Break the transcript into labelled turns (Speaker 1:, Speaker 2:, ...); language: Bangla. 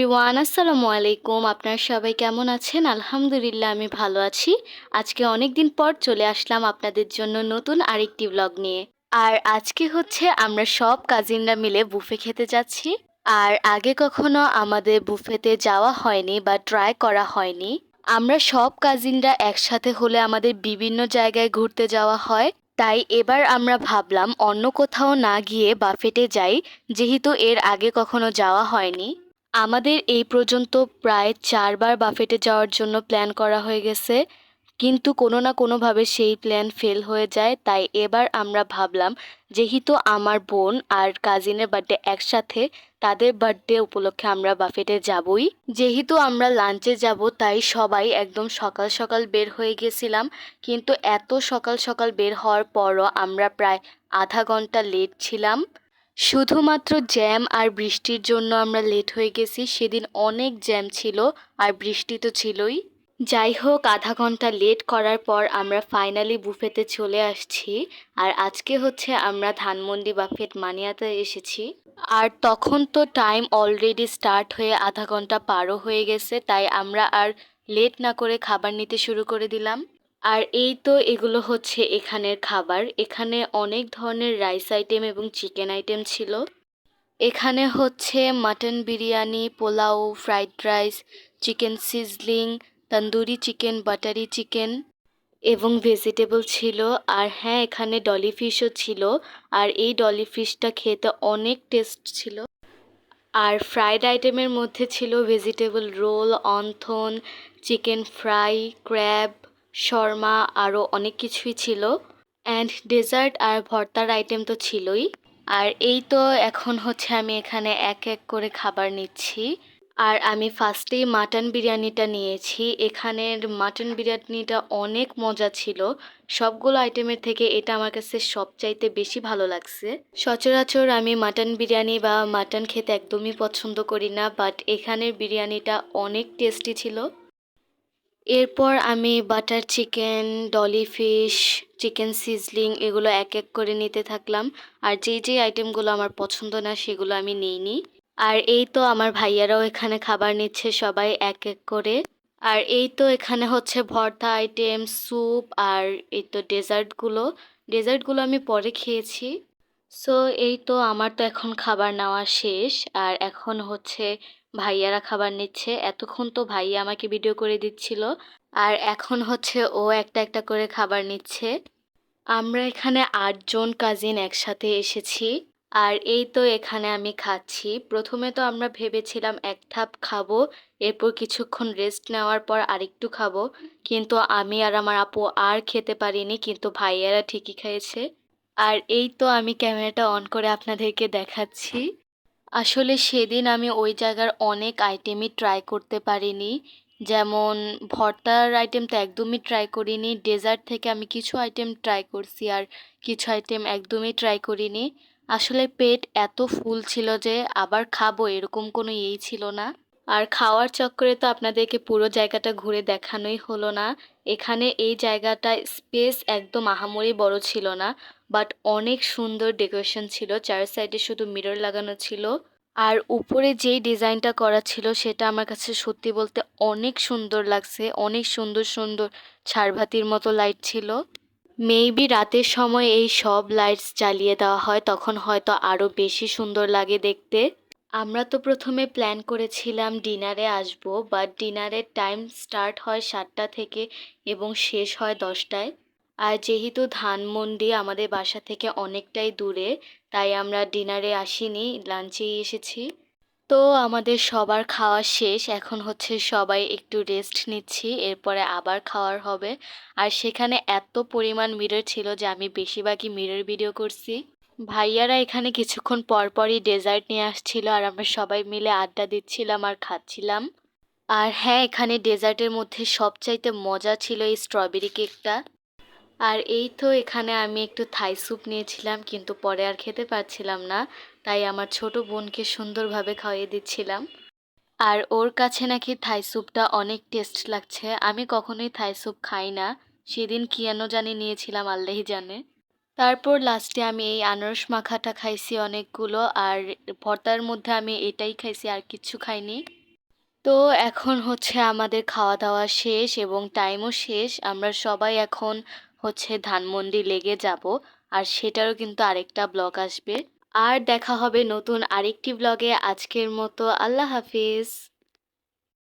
Speaker 1: এভরিওয়ান, আসসালামু আলাইকুম। আপনারা সবাই কেমন আছেন? আলহামদুলিল্লাহ আমি ভালো আছি। আজকে অনেক দিন পর চলে আসলাম আপনাদের জন্য নতুন আরেকটি ব্লগ নিয়ে। আর আজকে হচ্ছে আমরা সব কাজিনরা মিলে বুফে খেতে যাচ্ছি। আর আগে কখনো আমাদের বুফেতে যাওয়া হয়নি বা ট্রাই করা হয়নি। আমরা সব কাজিনরা একসাথে হলে আমাদের বিভিন্ন জায়গায় ঘুরতে যাওয়া হয়। তাই এবার আমরা ভাবলাম অন্য কোথাও না গিয়ে বাফেটে যাই, যেহেতু এর আগে কখনো যাওয়া হয়নি। আমাদের এই পর্যন্ত প্রায় ৪ বার বাফেটে যাওয়ার জন্য প্ল্যান করা হয়ে গেছে, কিন্তু কোনো না কোনোভাবে সেই প্ল্যান ফেল হয়ে যায়। তাই এবার আমরা ভাবলাম, যেহেতু আমার বোন আর কাজিনের বার্থডে একসাথে, তাদের বার্থডে উপলক্ষে আমরা বাফেটে যাবই। যেহেতু আমরা লাঞ্চে যাব, তাই সবাই একদম সকাল সকাল বের হয়ে গেছিলাম। কিন্তু এত সকাল সকাল বের হওয়ার পরও আমরা প্রায় আধা ঘন্টা লেট ছিলাম। শুধুমাত্র জ্যাম আর বৃষ্টির জন্য আমরা লেট হয়ে গেছি। সেদিন অনেক জ্যাম ছিল আর বৃষ্টি তো ছিলই। যাই হোক, আধা ঘন্টা লেট করার পর আমরা ফাইনালি বুফেতে চলে আসছি। আর আজকে হচ্ছে আমরা ধানমন্ডি বাফেট মানিয়াতে এসেছি। আর তখন তো টাইম অলরেডি স্টার্ট হয়ে আধা ঘন্টা পারও হয়ে গেছে, তাই আমরা আর লেট না করে খাবার নিতে শুরু করে দিলাম। আর এই তো এগুলো হচ্ছে এখানের খাবার। এখানে অনেক ধরনের রাইস আইটেম এবং চিকেন আইটেম ছিল। এখানে হচ্ছে mutton biryani, pulao, fried rice, chicken sizzling, tandoori chicken, buttery chicken এবং ভেজিটেবল ছিল। আর হ্যাঁ, এখানে ডলি ফিশও ছিল। আর এই ডলি ফিশটা খেতে অনেক টেস্ট ছিল। আর ফ্রাইড আইটেমের মধ্যে ছিল vegetable roll, wonton, chicken fry, crab, Sharma, আরও অনেক কিছুই ছিল। অ্যান্ড ডেজার্ট আর ভর্তার আইটেম তো ছিলই। আর এই তো এখন হচ্ছে আমি এখানে এক এক করে খাবার নিচ্ছি। আর আমি ফার্স্টেই মাটন বিরিয়ানিটা নিয়েছি। এখানের মাটন বিরিয়ানিটা অনেক মজা ছিল। সবগুলো আইটেমের থেকে এটা আমার কাছে সবচাইতে বেশি ভালো লাগছে। সচরাচর আমি মাটন বিরিয়ানি বা মাটন খেতে একদমই পছন্দ করি না, বাট এখানের বিরিয়ানিটা অনেক টেস্টি ছিল। এরপর আমি butter chicken, Dolly fish, chicken sizzling এগুলো এক এক করে নিতে থাকলাম। আর যেই যেই আইটেমগুলো আমার পছন্দ না সেগুলো আমি নিইনি। আর এই তো আমার ভাইয়ারাও এখানে খাবার নিচ্ছে, সবাই এক এক করে। আর এই তো এখানে হচ্ছে ভর্তা আইটেম, স্যুপ, আর এই তো ডেজার্টগুলো আমি পরে খেয়েছি। সো এই তো আমার তো এখন খাবার নেওয়া শেষ। আর এখন হচ্ছে ভাইয়ারা খাবার নিচ্ছে। এতক্ষণ তো ভাইয়া আমাকে ভিডিও করে দিচ্ছিল। আর এখন হচ্ছে ও একটা একটা করে খাবার নিচ্ছে। আমরা এখানে ৮ জন কাজিন একসাথে এসেছি। আর এই তো এখানে আমি খাচ্ছি। প্রথমে তো আমরা ভেবেছিলাম এক ধাপ খাবো, এরপর কিছুক্ষণ রেস্ট নেওয়ার পর আরেকটু খাবো। কিন্তু আমি আর আমার আপু আর খেতে পারিনি, কিন্তু ভাইয়ারা ঠিকই খেয়েছে। আর এই তো আমি ক্যামেরাটা অন করে আপনাদেরকে দেখাচ্ছি। আসলে সেদিন আমি ওই জায়গার অনেক আইটেমই ট্রাই করতে পারিনি। যেমন ভর্তার আইটেম তো একদমই ট্রাই করিনি। ডেজার্ট থেকে আমি কিছু আইটেম ট্রাই করছি আর কিছু আইটেম একদমই ট্রাই করিনি। আসলে পেট এত ফুল ছিল যে আবার খাবো এরকম কোনো ইয়েই ছিল না। আর খাওয়ার চক্করে তো আপনাদেরকে পুরো জায়গাটা ঘুরে দেখানোই হলো না। এখানে এই জায়গাটা স্পেস একদম আহামরি বড় ছিল না, বাট অনেক সুন্দর ডেকোরেশন ছিল। চার সাইডে শুধু মিরর লাগানো ছিল। আর উপরে যেই ডিজাইনটা করা ছিল সেটা আমার কাছে সত্যি বলতে অনেক সুন্দর লাগছে। অনেক সুন্দর সুন্দর ঝাড়বাতির মতো লাইট ছিল। মেবি রাতের সময় এই সব লাইটস জ্বালিয়ে দেওয়া হয়, তখন হয়তো আরও বেশি সুন্দর লাগে দেখতে। আমরা তো প্রথমে প্ল্যান করেছিলাম ডিনারে আসবো, বাট ডিনারের টাইম স্টার্ট হয় 7টা থেকে এবং শেষ হয় 10টায়। আর যেহেতু ধানমন্ডি আমাদের বাসা থেকে অনেকটাই দূরে, তাই আমরা ডিনারে আসিনি, লাঞ্চেই এসেছি। তো আমাদের সবার খাওয়া শেষ। এখন হচ্ছে সবাই একটু রেস্ট নিচ্ছি, এরপরে আবার খাওয়ার হবে। আর সেখানে এত পরিমাণ মিরর ছিল যে আমি বেশিরভাগই মিরর ভিডিও করছি। ভাইয়ারা এখানে কিছুক্ষণ পর পরই ডেজার্ট নিয়ে আসছিল আর আমরা সবাই মিলে আড্ডা দিচ্ছিলাম আর খাচ্ছিলাম। আর হ্যাঁ, এখানে ডেজার্টের মধ্যে সবচাইতে মজা ছিল এই স্ট্রবেরি কেকটা। আর এই তো এখানে আমি একটু থাই স্যুপ নিয়েছিলাম, কিন্তু পরে আর খেতে পারছিলাম না, তাই আমার ছোট বোনকে সুন্দরভাবে খাইয়ে দিচ্ছিলাম। আর ওর কাছে নাকি থাই স্যুপটা অনেক টেস্ট লাগছে। আমি কখনোই থাই স্যুপ খাই না, সেদিন কি যেন জানি নিয়েছিলাম, আল্লাহই জানে। তারপর লাস্টে আমি এই আনারস মাখাটা খাইছি অনেকগুলো। আর ভর্তার মধ্যে আমি এটাই খাইছি, আর কিচ্ছু খাইনি। তো এখন হচ্ছে আমাদের খাওয়া-দাওয়া শেষ এবং টাইমও শেষ। আমরা সবাই এখন হচ্ছে ধানমন্ডি লেগে যাবো। আর সেটারও কিন্তু আরেকটা ব্লগ আসবে। আর দেখা হবে নতুন আরেকটি ব্লগে। আজকের মতো আল্লাহ হাফিজ।